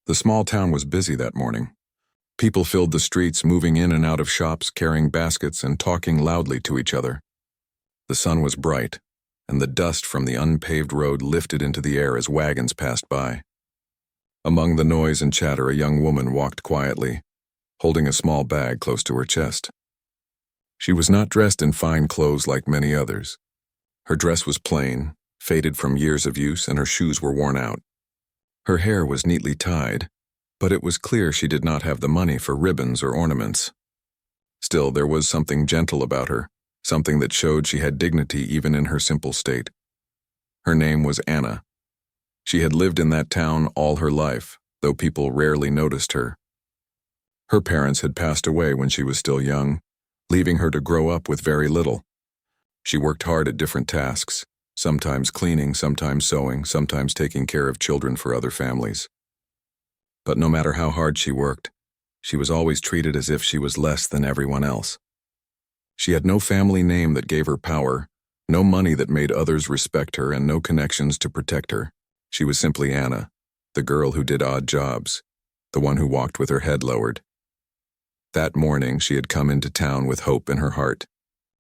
The small town was busy that morning. People filled the streets, moving in and out of shops, carrying baskets and talking loudly to each other. The sun was bright, and the dust from the unpaved road lifted into the air as wagons passed by. Among the noise and chatter, a young woman walked quietly, holding a small bag close to her chest. She was not dressed in fine clothes like many others. Her dress was plain, faded from years of use, and her shoes were worn out. Her hair was neatly tied, but it was clear she did not have the money for ribbons or ornaments. Still, there was something gentle about her, something that showed she had dignity even in her simple state. Her name was Anna. She had lived in that town all her life, though people rarely noticed her. Her parents had passed away when she was still young, leaving her to grow up with very little. She worked hard at different tasks, sometimes cleaning, sometimes sewing, sometimes taking care of children for other families. But no matter how hard she worked, she was always treated as if she was less than everyone else. She had no family name that gave her power, no money that made others respect her, and no connections to protect her. She was simply Anna, the girl who did odd jobs, the one who walked with her head lowered. That morning, she had come into town with hope in her heart.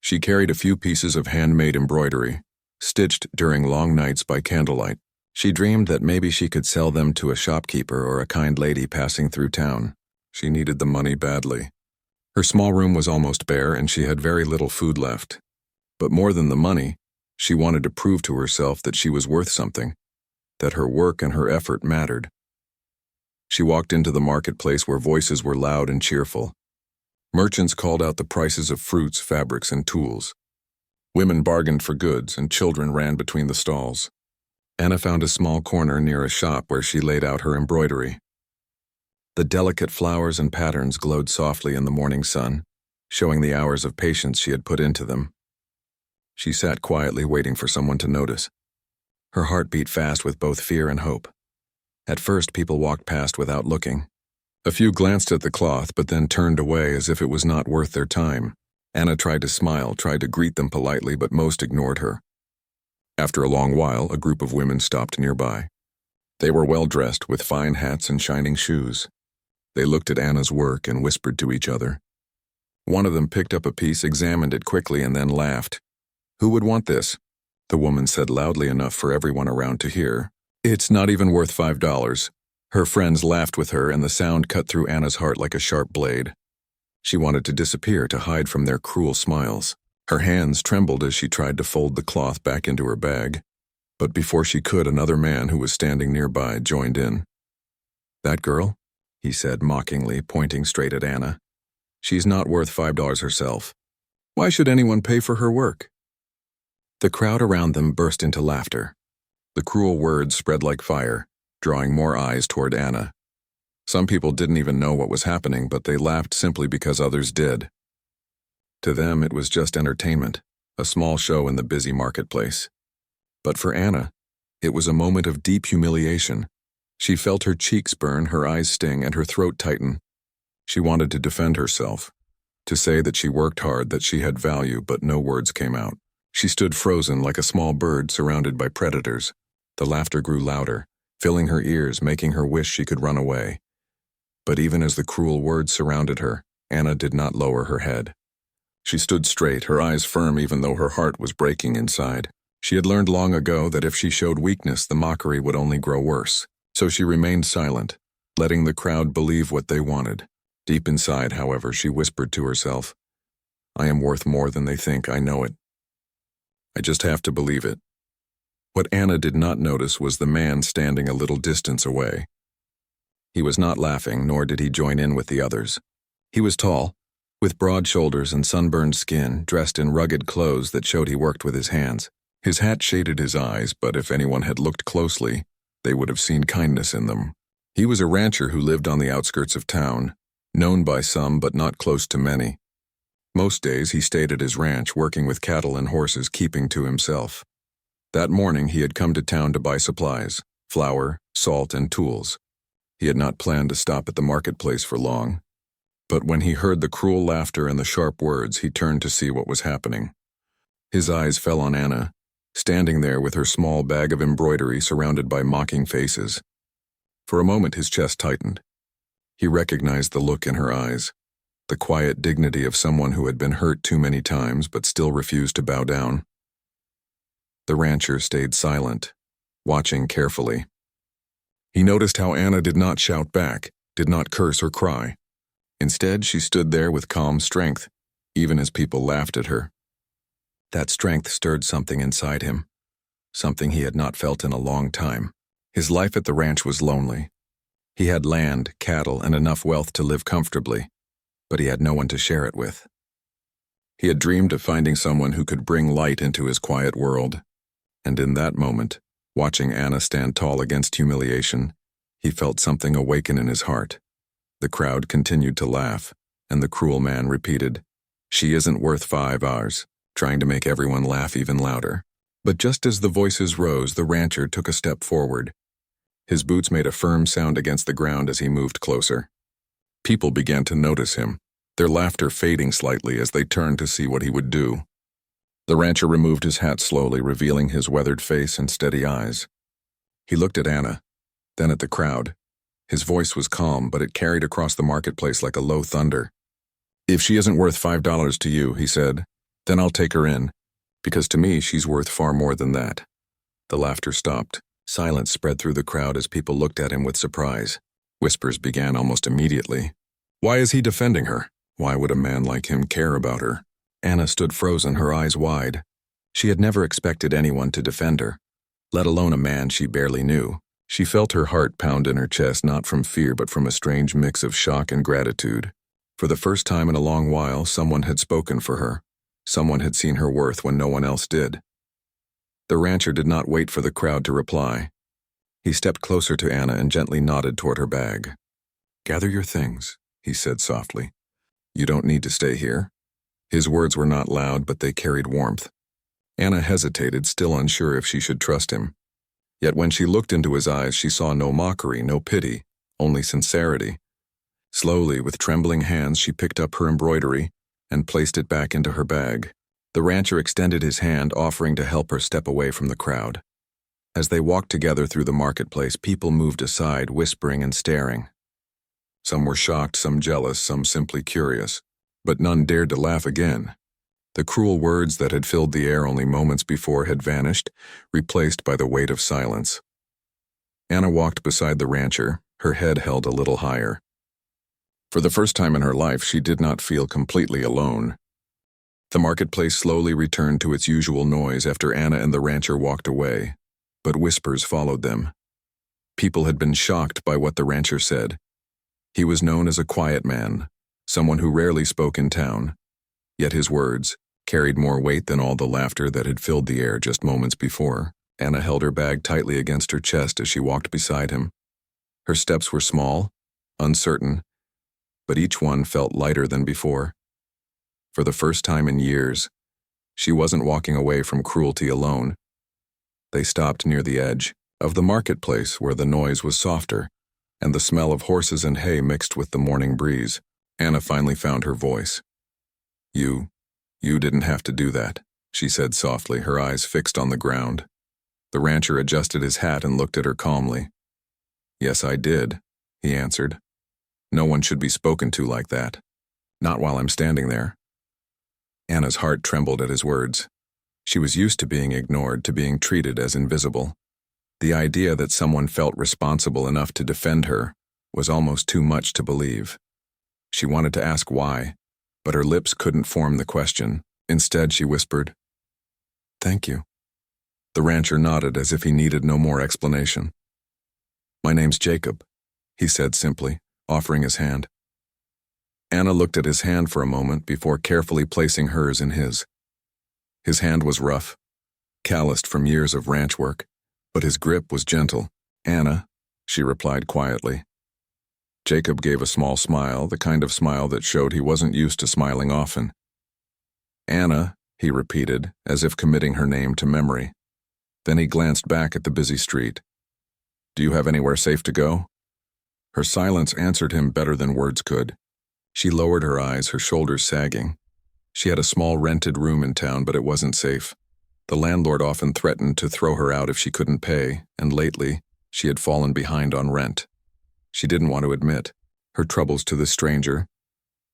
She carried a few pieces of handmade embroidery, stitched during long nights by candlelight. She dreamed that maybe she could sell them to a shopkeeper or a kind lady passing through town. She needed the money badly. Her small room was almost bare, and she had very little food left. But more than the money, she wanted to prove to herself that she was worth something, that her work and her effort mattered. She walked into the marketplace where voices were loud and cheerful. Merchants called out the prices of fruits, fabrics, and tools. Women bargained for goods, and children ran between the stalls. Anna found a small corner near a shop where she laid out her embroidery. The delicate flowers and patterns glowed softly in the morning sun, showing the hours of patience she had put into them. She sat quietly waiting for someone to notice. Her heart beat fast with both fear and hope. At first, people walked past without looking. A few glanced at the cloth, but then turned away as if it was not worth their time. Anna tried to smile, tried to greet them politely, but most ignored her. After a long while, a group of women stopped nearby. They were well-dressed, with fine hats and shining shoes. They looked at Anna's work and whispered to each other. One of them picked up a piece, examined it quickly, and then laughed. "Who would want this?" The woman said loudly enough for everyone around to hear. "It's not even worth $5. Her friends laughed with her, and the sound cut through Anna's heart like a sharp blade. She wanted to disappear, to hide from their cruel smiles. Her hands trembled as she tried to fold the cloth back into her bag. But before she could, another man who was standing nearby joined in. "That girl?" he said mockingly, pointing straight at Anna. "She's not worth $5 herself. Why should anyone pay for her work?" The crowd around them burst into laughter. The cruel words spread like fire, drawing more eyes toward Anna. Some people didn't even know what was happening, but they laughed simply because others did. To them, it was just entertainment, a small show in the busy marketplace. But for Anna, it was a moment of deep humiliation. She felt her cheeks burn, her eyes sting, and her throat tighten. She wanted to defend herself, to say that she worked hard, that she had value, but no words came out. She stood frozen like a small bird surrounded by predators. The laughter grew louder, filling her ears, making her wish she could run away. But even as the cruel words surrounded her, Anna did not lower her head. She stood straight, her eyes firm even though her heart was breaking inside. She had learned long ago that if she showed weakness, the mockery would only grow worse. So she remained silent, letting the crowd believe what they wanted. Deep inside, however, she whispered to herself, "I am worth more than they think, I know it. I just have to believe it." What Anna did not notice was the man standing a little distance away. He was not laughing, nor did he join in with the others. He was tall, with broad shoulders and sunburned skin, dressed in rugged clothes that showed he worked with his hands. His hat shaded his eyes, but if anyone had looked closely, they would have seen kindness in them. He was a rancher who lived on the outskirts of town, known by some but not close to many. Most days he stayed at his ranch, working with cattle and horses, keeping to himself. That morning he had come to town to buy supplies, flour, salt, and tools. He had not planned to stop at the marketplace for long. But when he heard the cruel laughter and the sharp words, he turned to see what was happening. His eyes fell on Anna, standing there with her small bag of embroidery surrounded by mocking faces. For a moment his chest tightened. He recognized the look in her eyes, the quiet dignity of someone who had been hurt too many times but still refused to bow down. The rancher stayed silent, watching carefully. He noticed how Anna did not shout back, did not curse or cry. Instead, she stood there with calm strength, even as people laughed at her. That strength stirred something inside him, something he had not felt in a long time. His life at the ranch was lonely. He had land, cattle, and enough wealth to live comfortably, but he had no one to share it with. He had dreamed of finding someone who could bring light into his quiet world, and in that moment, watching Anna stand tall against humiliation, he felt something awaken in his heart. The crowd continued to laugh, and the cruel man repeated, "She isn't worth 5 hours," trying to make everyone laugh even louder. But just as the voices rose, the rancher took a step forward. His boots made a firm sound against the ground as he moved closer. People began to notice him, their laughter fading slightly as they turned to see what he would do. The rancher removed his hat slowly, revealing his weathered face and steady eyes. He looked at Anna, then at the crowd. His voice was calm, but it carried across the marketplace like a low thunder. "If she isn't worth $5 to you," he said, "then I'll take her in, because to me she's worth far more than that." The laughter stopped. Silence spread through the crowd as people looked at him with surprise. Whispers began almost immediately. Why is he defending her? Why would a man like him care about her? Anna stood frozen, her eyes wide. She had never expected anyone to defend her, let alone a man she barely knew. She felt her heart pound in her chest, not from fear but from a strange mix of shock and gratitude. For the first time in a long while, someone had spoken for her. Someone had seen her worth when no one else did. The rancher did not wait for the crowd to reply. He stepped closer to Anna and gently nodded toward her bag. "Gather your things," he said softly. "You don't need to stay here." His words were not loud, but they carried warmth. Anna hesitated, still unsure if she should trust him. Yet when she looked into his eyes, she saw no mockery, no pity, only sincerity. Slowly, with trembling hands, she picked up her embroidery and placed it back into her bag. The rancher extended his hand, offering to help her step away from the crowd. As they walked together through the marketplace, people moved aside, whispering and staring. Some were shocked, some jealous, some simply curious, but none dared to laugh again. The cruel words that had filled the air only moments before had vanished, replaced by the weight of silence. Anna walked beside the rancher, her head held a little higher. For the first time in her life, she did not feel completely alone. The marketplace slowly returned to its usual noise after Anna and the rancher walked away, but whispers followed them. People had been shocked by what the rancher said. He was known as a quiet man, someone who rarely spoke in town, yet his words carried more weight than all the laughter that had filled the air just moments before. Anna held her bag tightly against her chest as she walked beside him. Her steps were small, uncertain, but each one felt lighter than before. For the first time in years, she wasn't walking away from cruelty alone. They stopped near the edge of the marketplace where the noise was softer and the smell of horses and hay mixed with the morning breeze. Anna finally found her voice. You didn't have to do that," she said softly, her eyes fixed on the ground. The rancher adjusted his hat and looked at her calmly. "Yes, I did," he answered. "No one should be spoken to like that. Not while I'm standing there." Anna's heart trembled at his words. She was used to being ignored, to being treated as invisible. The idea that someone felt responsible enough to defend her was almost too much to believe. She wanted to ask why, but her lips couldn't form the question. Instead, she whispered, "Thank you." The rancher nodded as if he needed no more explanation. "My name's Jacob," he said simply, offering his hand. Anna looked at his hand for a moment before carefully placing hers in his. His hand was rough, calloused from years of ranch work, but his grip was gentle. "Anna," she replied quietly. Jacob gave a small smile, the kind of smile that showed he wasn't used to smiling often. "Anna," he repeated, as if committing her name to memory. Then he glanced back at the busy street. "Do you have anywhere safe to go?" Her silence answered him better than words could. She lowered her eyes, her shoulders sagging. She had a small rented room in town, but it wasn't safe. The landlord often threatened to throw her out if she couldn't pay, and lately, she had fallen behind on rent. She didn't want to admit her troubles to the stranger,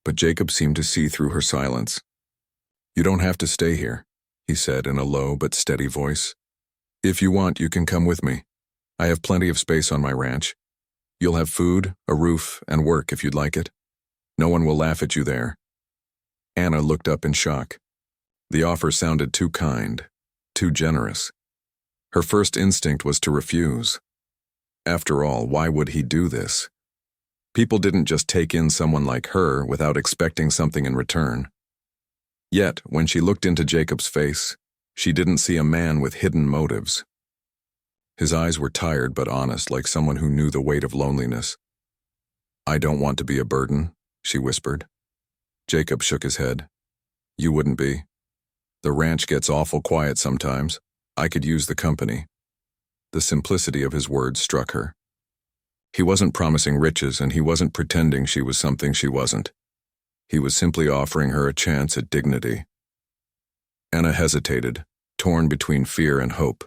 but Jacob seemed to see through her silence. "You don't have to stay here," he said in a low but steady voice. "If you want, you can come with me. I have plenty of space on my ranch. You'll have food, a roof, and work if you'd like it. No one will laugh at you there." Anna looked up in shock. The offer sounded too kind, too generous. Her first instinct was to refuse. After all, why would he do this? People didn't just take in someone like her without expecting something in return. Yet, when she looked into Jacob's face, she didn't see a man with hidden motives. His eyes were tired but honest, like someone who knew the weight of loneliness. "I don't want to be a burden," she whispered. Jacob shook his head. "You wouldn't be. The ranch gets awful quiet sometimes. I could use the company." The simplicity of his words struck her. He wasn't promising riches, and he wasn't pretending she was something she wasn't. He was simply offering her a chance at dignity. Anna hesitated, torn between fear and hope.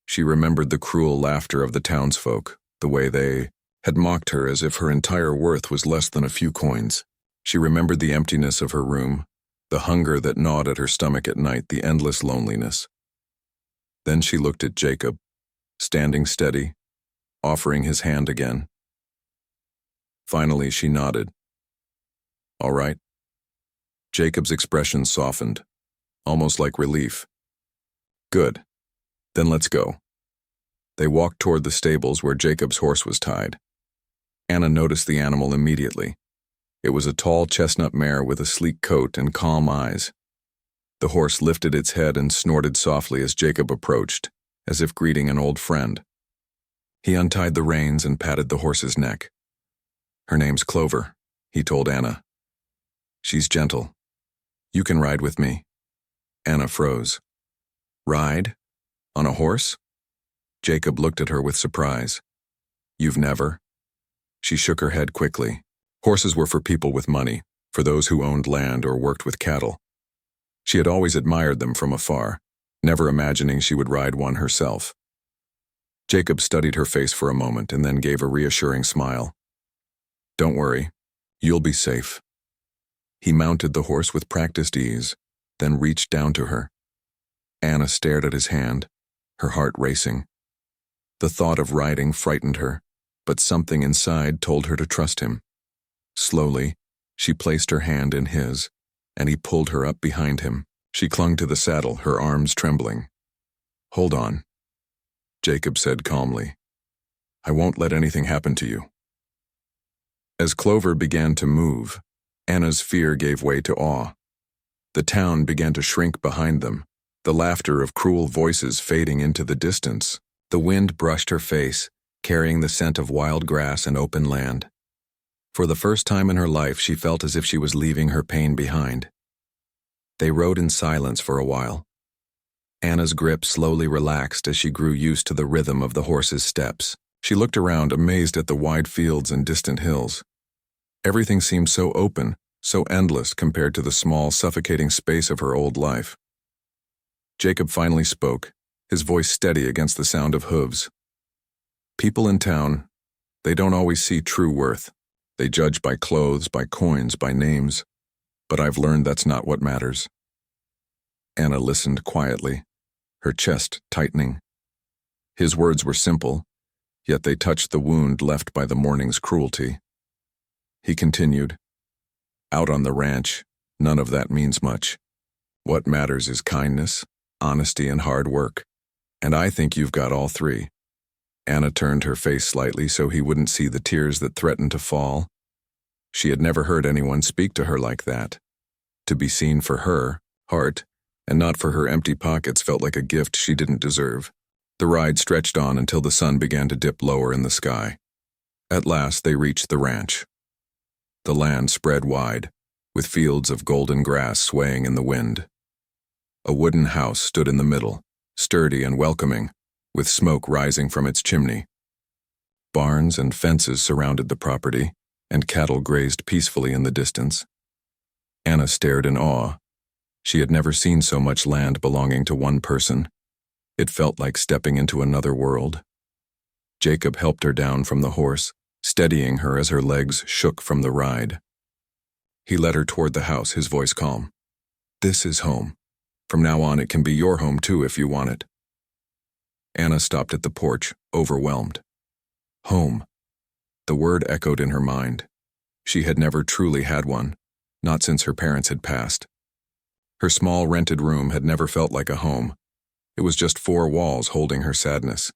She remembered the cruel laughter of the townsfolk, the way they had mocked her as if her entire worth was less than a few coins. She remembered the emptiness of her room, the hunger that gnawed at her stomach at night, the endless loneliness. Then she looked at Jacob, standing steady, offering his hand again. Finally, she nodded. "All right." Jacob's expression softened, almost like relief. "Good. Then let's go." They walked toward the stables where Jacob's horse was tied. Anna noticed the animal immediately. It was a tall chestnut mare with a sleek coat and calm eyes. The horse lifted its head and snorted softly as Jacob approached, as if greeting an old friend. He untied the reins and patted the horse's neck. "Her name's Clover," he told Anna. "She's gentle. You can ride with me." Anna froze. "Ride? On a horse?" Jacob looked at her with surprise. "You've never?" She shook her head quickly. Horses were for people with money, for those who owned land or worked with cattle. She had always admired them from afar, never imagining she would ride one herself. Jacob studied her face for a moment and then gave a reassuring smile. "Don't worry, you'll be safe." He mounted the horse with practiced ease, then reached down to her. Anna stared at his hand, her heart racing. The thought of riding frightened her, but something inside told her to trust him. Slowly, she placed her hand in his, and he pulled her up behind him. She clung to the saddle, her arms trembling. "Hold on," Jacob said calmly. "I won't let anything happen to you." As Clover began to move, Anna's fear gave way to awe. The town began to shrink behind them, the laughter of cruel voices fading into the distance. The wind brushed her face, carrying the scent of wild grass and open land. For the first time in her life, she felt as if she was leaving her pain behind. They rode in silence for a while. Anna's grip slowly relaxed as she grew used to the rhythm of the horse's steps. She looked around, amazed at the wide fields and distant hills. Everything seemed so open, so endless compared to the small, suffocating space of her old life. Jacob finally spoke, his voice steady against the sound of hooves. "People in town, they don't always see true worth. They judge by clothes, by coins, by names. But I've learned that's not what matters." Anna listened quietly, her chest tightening. His words were simple, yet they touched the wound left by the morning's cruelty. He continued, "Out on the ranch, none of that means much. What matters is kindness, honesty, and hard work. And I think you've got all three." Anna turned her face slightly so he wouldn't see the tears that threatened to fall. She had never heard anyone speak to her like that. To be seen for her heart, and not for her empty pockets, felt like a gift she didn't deserve. The ride stretched on until the sun began to dip lower in the sky. At last they reached the ranch. The land spread wide, with fields of golden grass swaying in the wind. A wooden house stood in the middle, sturdy and welcoming, with smoke rising from its chimney. Barns and fences surrounded the property, and cattle grazed peacefully in the distance. Anna stared in awe. She had never seen so much land belonging to one person. It felt like stepping into another world. Jacob helped her down from the horse, steadying her as her legs shook from the ride. He led her toward the house, his voice calm. "This is home. From now on, it can be your home too if you want it." Anna stopped at the porch, overwhelmed. Home. The word echoed in her mind. She had never truly had one, not since her parents had passed. Her small rented room had never felt like a home. It was just four walls holding her sadness.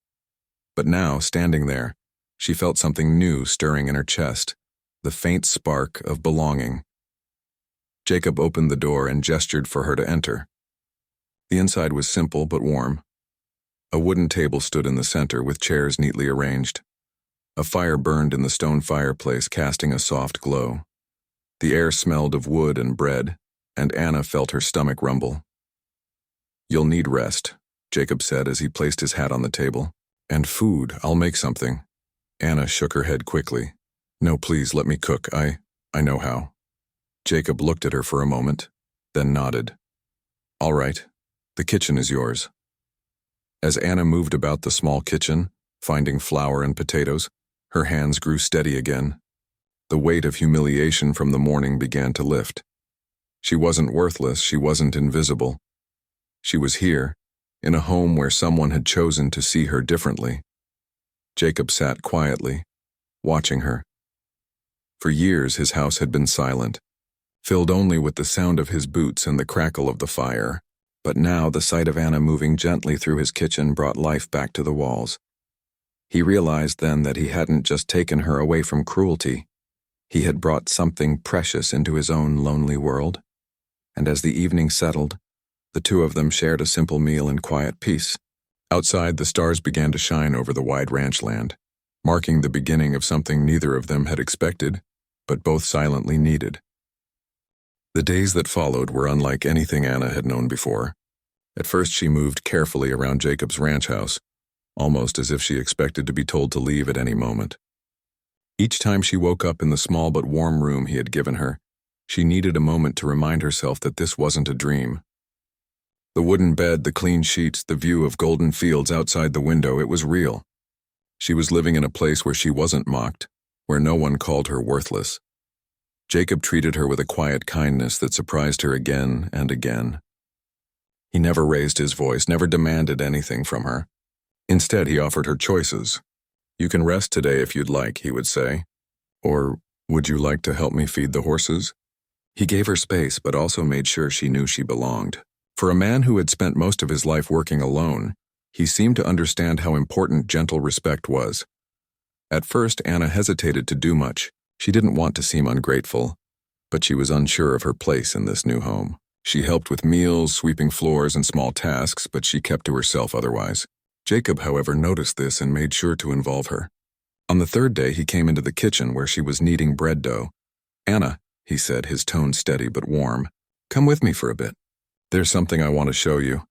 But now, standing there, she felt something new stirring in her chest, the faint spark of belonging. Jacob opened the door and gestured for her to enter. The inside was simple but warm. A wooden table stood in the center with chairs neatly arranged. A fire burned in the stone fireplace, casting a soft glow. The air smelled of wood and bread, and Anna felt her stomach rumble. "You'll need rest," Jacob said as he placed his hat on the table. "And food, I'll make something." Anna shook her head quickly. "No, please, let me cook. I know how." Jacob looked at her for a moment, then nodded. "All right, the kitchen is yours." As Anna moved about the small kitchen, finding flour and potatoes, her hands grew steady again. The weight of humiliation from the morning began to lift. She wasn't worthless, she wasn't invisible. She was here, in a home where someone had chosen to see her differently. Jacob sat quietly, watching her. For years his house had been silent, filled only with the sound of his boots and the crackle of the fire. But now the sight of Anna moving gently through his kitchen brought life back to the walls. He realized then that he hadn't just taken her away from cruelty. He had brought something precious into his own lonely world. And as the evening settled, the two of them shared a simple meal in quiet peace. Outside, the stars began to shine over the wide ranch land, marking the beginning of something neither of them had expected, but both silently needed. The days that followed were unlike anything Anna had known before. At first she moved carefully around Jacob's ranch house, almost as if she expected to be told to leave at any moment. Each time she woke up in the small but warm room he had given her, she needed a moment to remind herself that this wasn't a dream. The wooden bed, the clean sheets, the view of golden fields outside the window, it was real. She was living in a place where she wasn't mocked, where no one called her worthless. Jacob treated her with a quiet kindness that surprised her again and again. He never raised his voice, never demanded anything from her. Instead, he offered her choices. "You can rest today if you'd like," he would say. Or, "Would you like to help me feed the horses?" He gave her space, but also made sure she knew she belonged. For a man who had spent most of his life working alone, he seemed to understand how important gentle respect was. At first, Anna hesitated to do much. She didn't want to seem ungrateful, but she was unsure of her place in this new home. She helped with meals, sweeping floors, and small tasks, but she kept to herself otherwise. Jacob, however, noticed this and made sure to involve her. On the third day, he came into the kitchen where she was kneading bread dough. "Anna," he said, his tone steady but warm, "come with me for a bit. There's something I want to show you."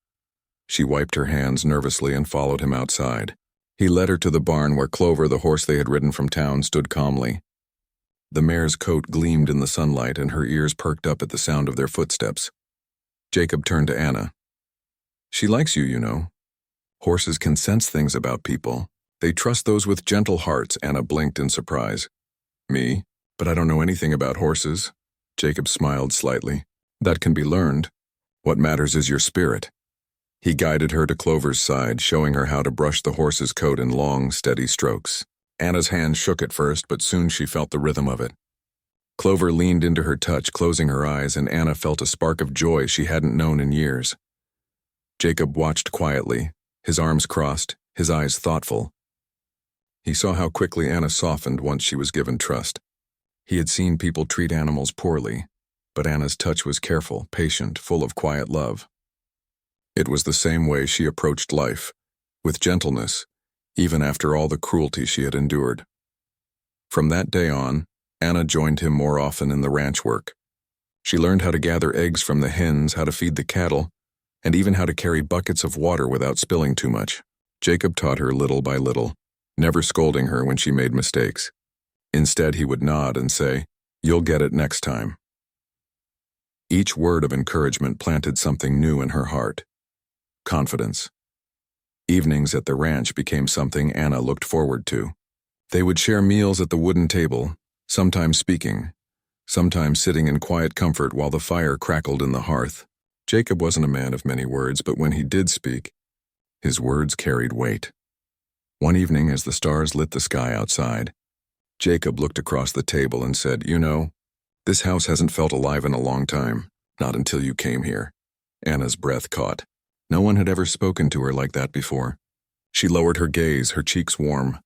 She wiped her hands nervously and followed him outside. He led her to the barn where Clover, the horse they had ridden from town, stood calmly. The mare's coat gleamed in the sunlight and her ears perked up at the sound of their footsteps. Jacob turned to Anna. "She likes you, you know. Horses can sense things about people. They trust those with gentle hearts." Anna blinked in surprise. "Me? But I don't know anything about horses." Jacob smiled slightly. "That can be learned. What matters is your spirit." He guided her to Clover's side, showing her how to brush the horse's coat in long, steady strokes. Anna's hand shook at first, but soon she felt the rhythm of it. Clover leaned into her touch, closing her eyes, and Anna felt a spark of joy she hadn't known in years. Jacob watched quietly, his arms crossed, his eyes thoughtful. He saw how quickly Anna softened once she was given trust. He had seen people treat animals poorly, but Anna's touch was careful, patient, full of quiet love. It was the same way she approached life, with gentleness, even after all the cruelty she had endured. From that day on, Anna joined him more often in the ranch work. She learned how to gather eggs from the hens, how to feed the cattle, and even how to carry buckets of water without spilling too much. Jacob taught her little by little, never scolding her when she made mistakes. Instead, he would nod and say, "You'll get it next time." Each word of encouragement planted something new in her heart. Confidence. Evenings at the ranch became something Anna looked forward to. They would share meals at the wooden table, sometimes speaking, sometimes sitting in quiet comfort while the fire crackled in the hearth. Jacob wasn't a man of many words, but when he did speak, his words carried weight. One evening, as the stars lit the sky outside, Jacob looked across the table and said, "You know, this house hasn't felt alive in a long time, not until you came here." Anna's breath caught. No one had ever spoken to her like that before. She lowered her gaze, her cheeks warm,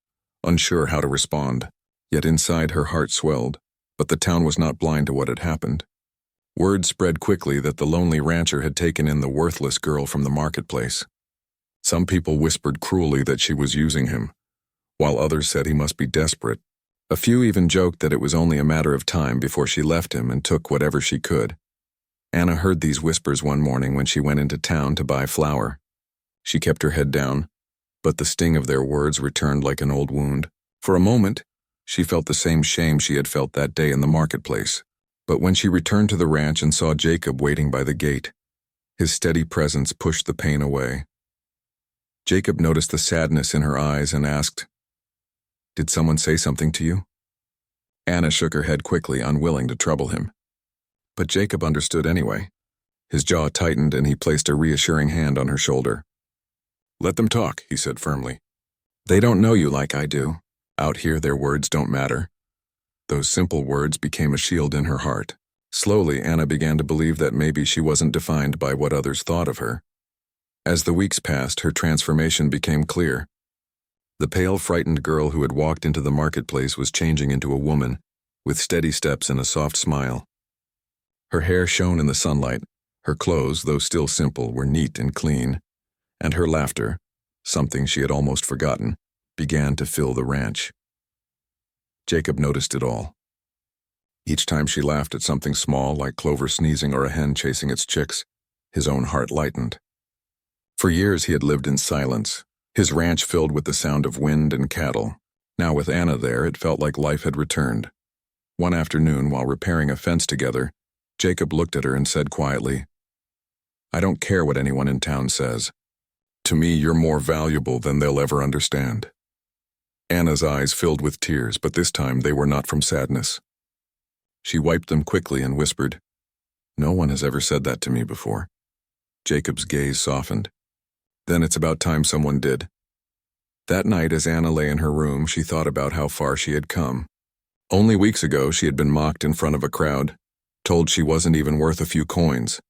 unsure how to respond. Yet inside her heart swelled. But the town was not blind to what had happened. Word spread quickly that the lonely rancher had taken in the worthless girl from the marketplace. Some people whispered cruelly that she was using him, while others said he must be desperate. A few even joked that it was only a matter of time before she left him and took whatever she could. Anna heard these whispers one morning when she went into town to buy flour. She kept her head down, but the sting of their words returned like an old wound. For a moment, she felt the same shame she had felt that day in the marketplace. But when she returned to the ranch and saw Jacob waiting by the gate, his steady presence pushed the pain away. Jacob noticed the sadness in her eyes and asked, "Did someone say something to you?" Anna shook her head quickly, unwilling to trouble him. But Jacob understood anyway. His jaw tightened and he placed a reassuring hand on her shoulder. "Let them talk," he said firmly. "They don't know you like I do. Out here, their words don't matter." Those simple words became a shield in her heart. Slowly, Anna began to believe that maybe she wasn't defined by what others thought of her. As the weeks passed, her transformation became clear. The pale, frightened girl who had walked into the marketplace was changing into a woman, with steady steps and a soft smile. Her hair shone in the sunlight, her clothes, though still simple, were neat and clean, and her laughter, something she had almost forgotten, began to fill the ranch. Jacob noticed it all. Each time she laughed at something small, like Clover sneezing or a hen chasing its chicks, his own heart lightened. For years he had lived in silence, his ranch filled with the sound of wind and cattle. Now with Anna there, it felt like life had returned. One afternoon, while repairing a fence together, Jacob looked at her and said quietly, "I don't care what anyone in town says. To me, you're more valuable than they'll ever understand." Anna's eyes filled with tears, but this time they were not from sadness. She wiped them quickly and whispered, "No one has ever said that to me before." Jacob's gaze softened. "Then it's about time someone did." That night, as Anna lay in her room, she thought about how far she had come. Only weeks ago, she had been mocked in front of a crowd, told she wasn't even worth a few coins.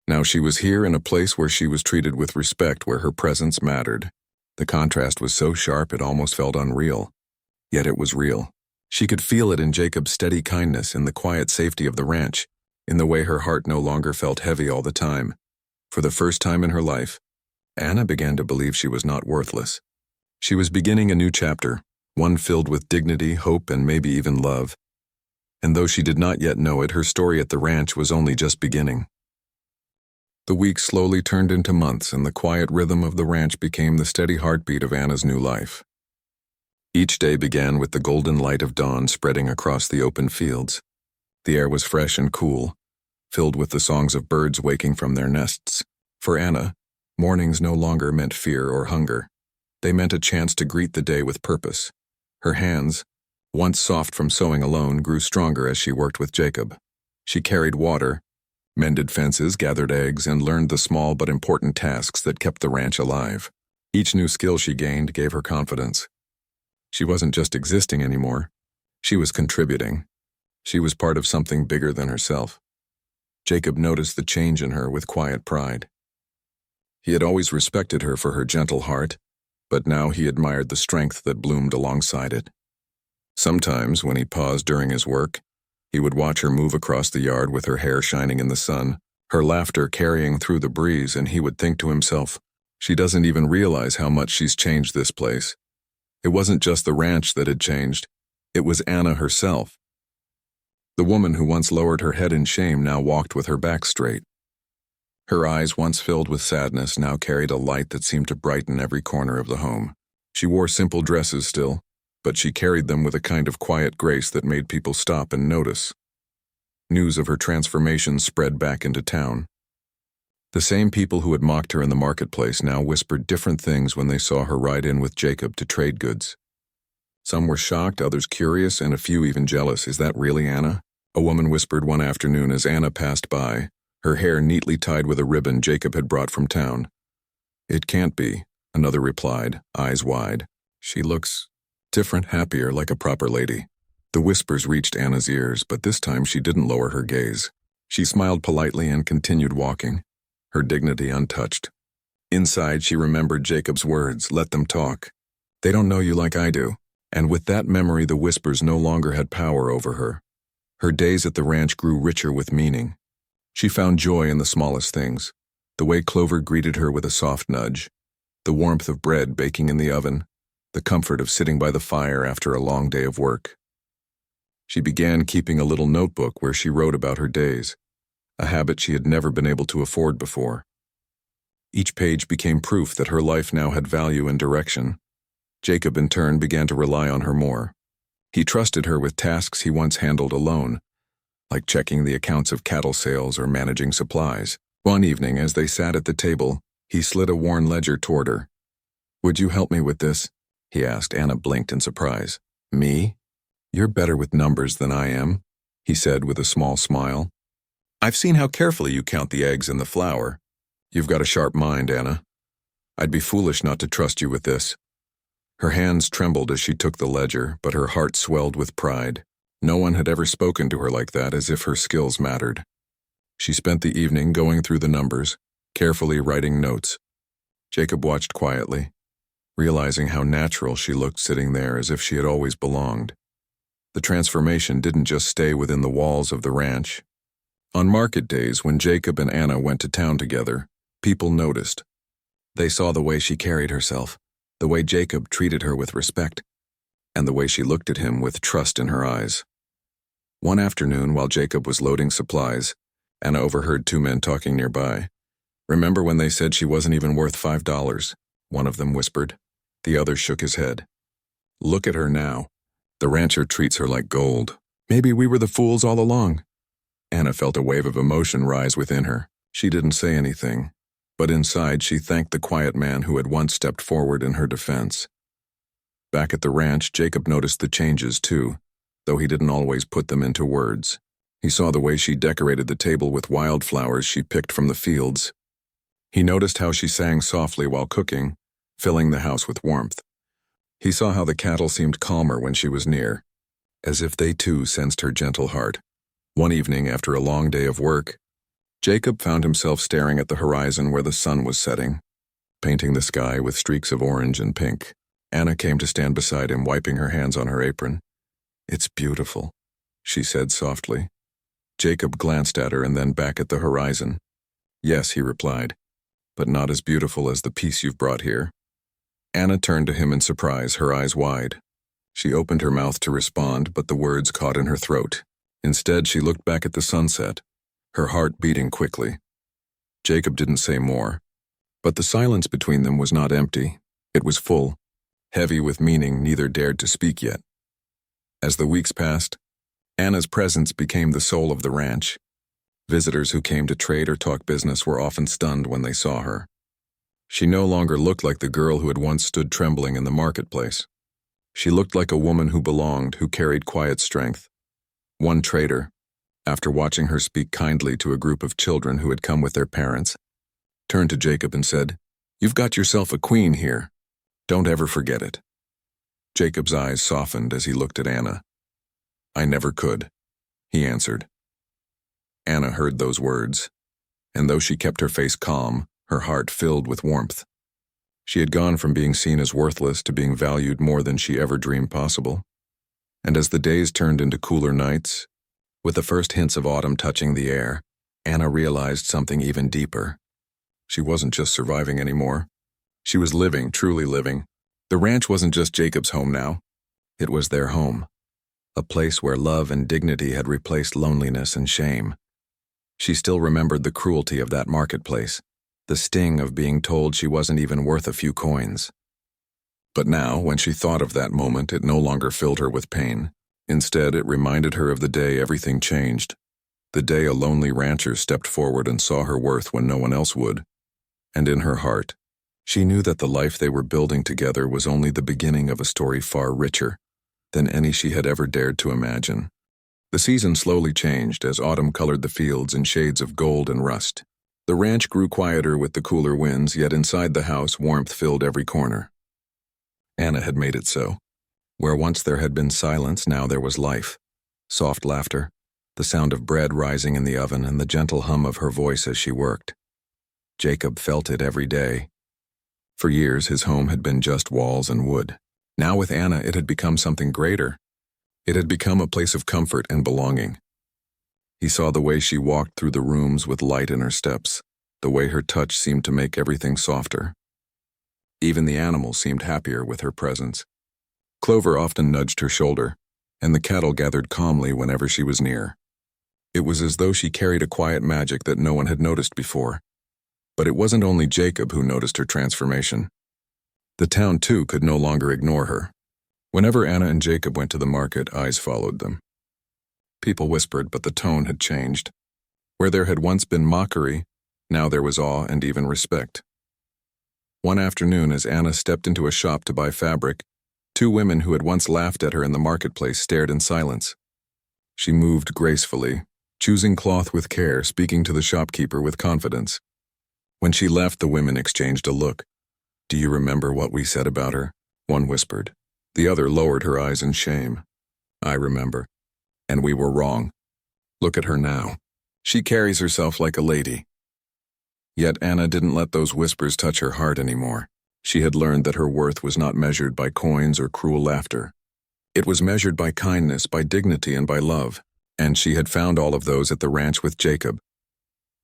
Now she was here in a place where she was treated with respect, where her presence mattered. The contrast was so sharp it almost felt unreal. Yet it was real. She could feel it in Jacob's steady kindness, in the quiet safety of the ranch, in the way her heart no longer felt heavy all the time. For the first time in her life, Anna began to believe she was not worthless. She was beginning a new chapter, one filled with dignity, hope, and maybe even love. And though she did not yet know it, her story at the ranch was only just beginning. The weeks slowly turned into months, and the quiet rhythm of the ranch became the steady heartbeat of Anna's new life. Each day began with the golden light of dawn spreading across the open fields. The air was fresh and cool, filled with the songs of birds waking from their nests. For Anna, mornings no longer meant fear or hunger. They meant a chance to greet the day with purpose. Her hands, once soft from sewing alone, grew stronger as she worked with Jacob. She carried water, mended fences, gathered eggs, and learned the small but important tasks that kept the ranch alive. Each new skill she gained gave her confidence. She wasn't just existing anymore. She was contributing. She was part of something bigger than herself. Jacob noticed the change in her with quiet pride. He had always respected her for her gentle heart, but now he admired the strength that bloomed alongside it. Sometimes, when he paused during his work, he would watch her move across the yard with her hair shining in the sun, her laughter carrying through the breeze, and he would think to himself, "She doesn't even realize how much she's changed this place." It wasn't just the ranch that had changed, it was Anna herself. The woman who once lowered her head in shame now walked with her back straight. Her eyes, once filled with sadness, now carried a light that seemed to brighten every corner of the home. She wore simple dresses still, but she carried them with a kind of quiet grace that made people stop and notice. News of her transformation spread back into town. The same people who had mocked her in the marketplace now whispered different things when they saw her ride in with Jacob to trade goods. Some were shocked, others curious, and a few even jealous. "Is that really Anna?" a woman whispered one afternoon as Anna passed by, her hair neatly tied with a ribbon Jacob had brought from town. "It can't be," another replied, eyes wide. "She looks different, happier, like a proper lady." The whispers reached Anna's ears, but this time she didn't lower her gaze. She smiled politely and continued walking, her dignity untouched. Inside, she remembered Jacob's words, "Let them talk. They don't know you like I do." And with that memory, the whispers no longer had power over her. Her days at the ranch grew richer with meaning. She found joy in the smallest things, the way Clover greeted her with a soft nudge, the warmth of bread baking in the oven, the comfort of sitting by the fire after a long day of work. She began keeping a little notebook where she wrote about her days, a habit she had never been able to afford before. Each page became proof that her life now had value and direction. Jacob, in turn, began to rely on her more. He trusted her with tasks he once handled alone, like checking the accounts of cattle sales or managing supplies. One evening, as they sat at the table, he slid a worn ledger toward her. "Would you help me with this?" he asked. Anna blinked in surprise. "Me? You're better with numbers than I am," he said with a small smile. "I've seen how carefully you count the eggs and the flour. You've got a sharp mind, Anna. I'd be foolish not to trust you with this." Her hands trembled as she took the ledger, but her heart swelled with pride. No one had ever spoken to her like that, as if her skills mattered. She spent the evening going through the numbers, carefully writing notes. Jacob watched quietly, realizing how natural she looked sitting there, as if she had always belonged. The transformation didn't just stay within the walls of the ranch. On market days, when Jacob and Anna went to town together, people noticed. They saw the way she carried herself, the way Jacob treated her with respect, and the way she looked at him with trust in her eyes. One afternoon, while Jacob was loading supplies, Anna overheard two men talking nearby. "Remember when they said she wasn't even worth $5? One of them whispered. The other shook his head. "Look at her now. The rancher treats her like gold. Maybe we were the fools all along." Anna felt a wave of emotion rise within her. She didn't say anything, but inside she thanked the quiet man who had once stepped forward in her defense. Back at the ranch, Jacob noticed the changes too, though he didn't always put them into words. He saw the way she decorated the table with wildflowers she picked from the fields. He noticed how she sang softly while cooking, filling the house with warmth. He saw how the cattle seemed calmer when she was near, as if they too sensed her gentle heart. One evening, after a long day of work, Jacob found himself staring at the horizon where the sun was setting, painting the sky with streaks of orange and pink. Anna came to stand beside him, wiping her hands on her apron. "It's beautiful," she said softly. Jacob glanced at her and then back at the horizon. "Yes," he replied, "but not as beautiful as the piece you've brought here." Anna turned to him in surprise, her eyes wide. She opened her mouth to respond, but the words caught in her throat. Instead, she looked back at the sunset, her heart beating quickly. Jacob didn't say more, but the silence between them was not empty. It was full, heavy with meaning neither dared to speak yet. As the weeks passed, Anna's presence became the soul of the ranch. Visitors who came to trade or talk business were often stunned when they saw her. She no longer looked like the girl who had once stood trembling in the marketplace. She looked like a woman who belonged, who carried quiet strength. One trader, after watching her speak kindly to a group of children who had come with their parents, turned to Jacob and said, "You've got yourself a queen here. Don't ever forget it." Jacob's eyes softened as he looked at Anna. "I never could," he answered. Anna heard those words, and though she kept her face calm, her heart filled with warmth. She had gone from being seen as worthless to being valued more than she ever dreamed possible. And as the days turned into cooler nights, with the first hints of autumn touching the air, Anna realized something even deeper. She wasn't just surviving anymore. She was living, truly living. The ranch wasn't just Jacob's home now. It was their home, a place where love and dignity had replaced loneliness and shame. She still remembered the cruelty of that marketplace, the sting of being told she wasn't even worth a few coins. But now, when she thought of that moment, it no longer filled her with pain. Instead, it reminded her of the day everything changed, the day a lonely rancher stepped forward and saw her worth when no one else would. And in her heart, she knew that the life they were building together was only the beginning of a story far richer, than any she had ever dared to imagine. The season slowly changed as autumn colored the fields in shades of gold and rust. The ranch grew quieter with the cooler winds, yet inside the house warmth filled every corner. Anna had made it so. Where once there had been silence, now there was life. Soft laughter, the sound of bread rising in the oven, and the gentle hum of her voice as she worked. Jacob felt it every day. For years, his home had been just walls and wood. Now with Anna, it had become something greater. It had become a place of comfort and belonging. He saw the way she walked through the rooms with light in her steps, the way her touch seemed to make everything softer. Even the animals seemed happier with her presence. Clover often nudged her shoulder, and the cattle gathered calmly whenever she was near. It was as though she carried a quiet magic that no one had noticed before. But it wasn't only Jacob who noticed her transformation. The town, too, could no longer ignore her. Whenever Anna and Jacob went to the market, eyes followed them. People whispered, but the tone had changed. Where there had once been mockery, now there was awe and even respect. One afternoon, as Anna stepped into a shop to buy fabric, two women who had once laughed at her in the marketplace stared in silence. She moved gracefully, choosing cloth with care, speaking to the shopkeeper with confidence. When she left, the women exchanged a look. "Do you remember what we said about her?" one whispered. The other lowered her eyes in shame. "I remember. And we were wrong. Look at her now. She carries herself like a lady." Yet Anna didn't let those whispers touch her heart anymore. She had learned that her worth was not measured by coins or cruel laughter. It was measured by kindness, by dignity, and by love. And she had found all of those at the ranch with Jacob.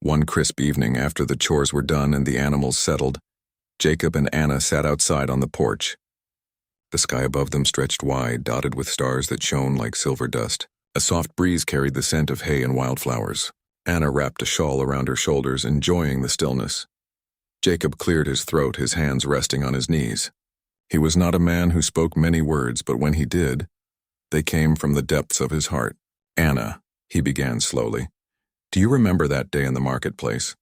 One crisp evening, after the chores were done and the animals settled, Jacob and Anna sat outside on the porch. The sky above them stretched wide, dotted with stars that shone like silver dust. A soft breeze carried the scent of hay and wildflowers. Anna wrapped a shawl around her shoulders, enjoying the stillness. Jacob cleared his throat, his hands resting on his knees. He was not a man who spoke many words, but when he did, they came from the depths of his heart. "Anna," he began slowly, "do you remember that day in the marketplace?"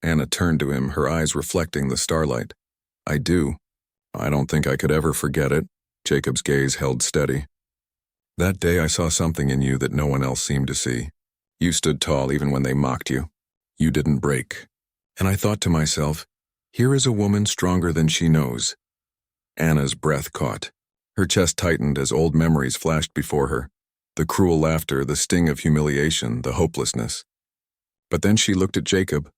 Anna turned to him, her eyes reflecting the starlight. "I do. I don't think I could ever forget it." Jacob's gaze held steady. "That day I saw something in you that no one else seemed to see. You stood tall even when they mocked you. You didn't break. And I thought to myself, here is a woman stronger than she knows." Anna's breath caught. Her chest tightened as old memories flashed before her. The cruel laughter, the sting of humiliation, the hopelessness. But then she looked at Jacob,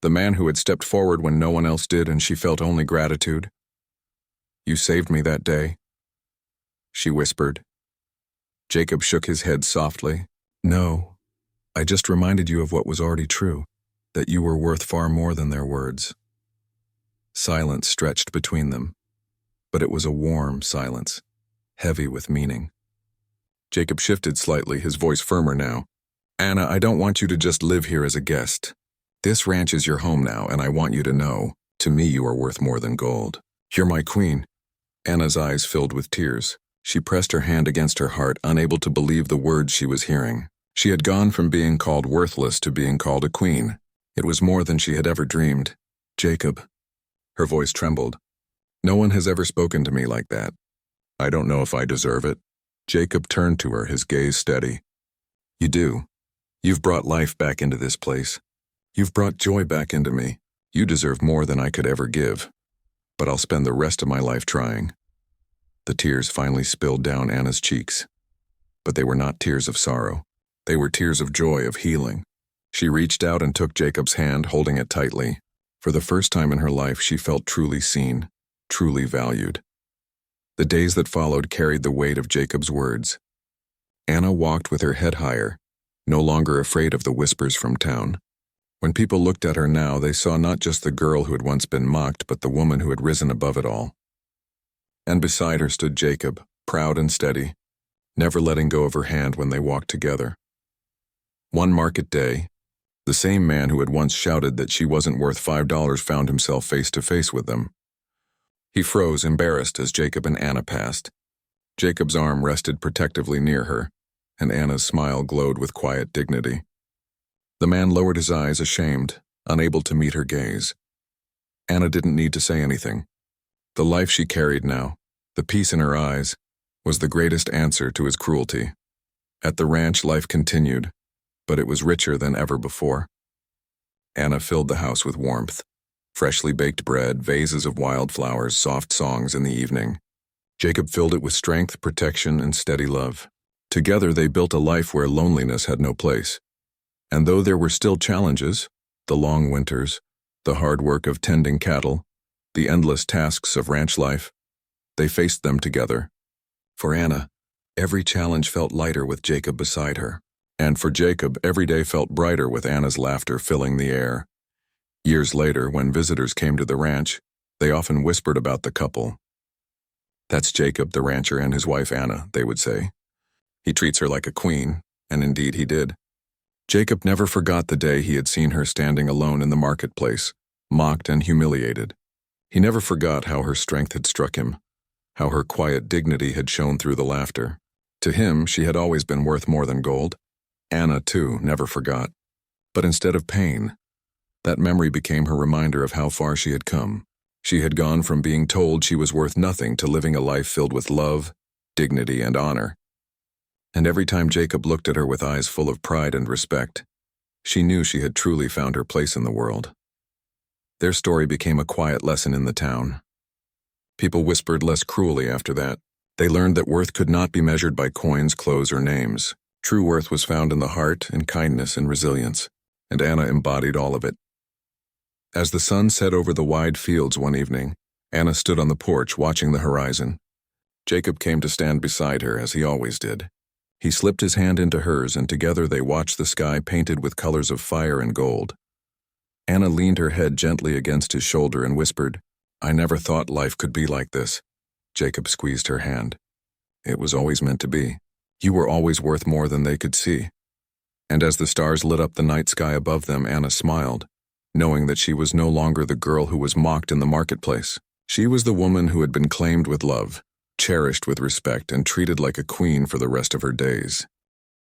the man who had stepped forward when no one else did, and she felt only gratitude. "You saved me that day," she whispered. Jacob shook his head softly. "No, I just reminded you of what was already true, that you were worth far more than their words." Silence stretched between them, but it was a warm silence, heavy with meaning. Jacob shifted slightly, his voice firmer now. "Anna, I don't want you to just live here as a guest. This ranch is your home now, and I want you to know, to me you are worth more than gold. You're my queen." Anna's eyes filled with tears. She pressed her hand against her heart, unable to believe the words she was hearing. She had gone from being called worthless to being called a queen. It was more than she had ever dreamed. "Jacob." Her voice trembled. "No one has ever spoken to me like that. I don't know if I deserve it." Jacob turned to her, his gaze steady. "You do. You've brought life back into this place. You've brought joy back into me. You deserve more than I could ever give. But I'll spend the rest of my life trying." The tears finally spilled down Anna's cheeks. But they were not tears of sorrow. They were tears of joy, of healing. She reached out and took Jacob's hand, holding it tightly. For the first time in her life, she felt truly seen, truly valued. The days that followed carried the weight of Jacob's words. Anna walked with her head higher, no longer afraid of the whispers from town. When people looked at her now, they saw not just the girl who had once been mocked, but the woman who had risen above it all. And beside her stood Jacob, proud and steady, never letting go of her hand when they walked together. One market day, the same man who had once shouted that she wasn't worth $5 found himself face to face with them. He froze, embarrassed, as Jacob and Anna passed. Jacob's arm rested protectively near her, and Anna's smile glowed with quiet dignity. The man lowered his eyes, ashamed, unable to meet her gaze. Anna didn't need to say anything. The life she carried now, the peace in her eyes, was the greatest answer to his cruelty. At the ranch, life continued, but it was richer than ever before. Anna filled the house with warmth. Freshly baked bread, vases of wildflowers, soft songs in the evening. Jacob filled it with strength, protection, and steady love. Together they built a life where loneliness had no place. And though there were still challenges, the long winters, the hard work of tending cattle, the endless tasks of ranch life, they faced them together. For Anna, every challenge felt lighter with Jacob beside her. And for Jacob, every day felt brighter with Anna's laughter filling the air. Years later, when visitors came to the ranch, they often whispered about the couple. "That's Jacob, the rancher, and his wife Anna," they would say. "He treats her like a queen," and indeed he did. Jacob never forgot the day he had seen her standing alone in the marketplace, mocked and humiliated. He never forgot how her strength had struck him, how her quiet dignity had shone through the laughter. To him, she had always been worth more than gold. Anna, too, never forgot. But instead of pain, that memory became her reminder of how far she had come. She had gone from being told she was worth nothing to living a life filled with love, dignity, and honor. And every time Jacob looked at her with eyes full of pride and respect, she knew she had truly found her place in the world. Their story became a quiet lesson in the town. People whispered less cruelly after that. They learned that worth could not be measured by coins, clothes, or names. True worth was found in the heart, in kindness, and resilience, and Anna embodied all of it. As the sun set over the wide fields one evening, Anna stood on the porch watching the horizon. Jacob came to stand beside her, as he always did. He slipped his hand into hers, and together they watched the sky painted with colors of fire and gold. Anna leaned her head gently against his shoulder and whispered, "I never thought life could be like this." Jacob squeezed her hand. "It was always meant to be. You were always worth more than they could see." And as the stars lit up the night sky above them, Anna smiled, knowing that she was no longer the girl who was mocked in the marketplace. She was the woman who had been claimed with love, cherished with respect, and treated like a queen for the rest of her days.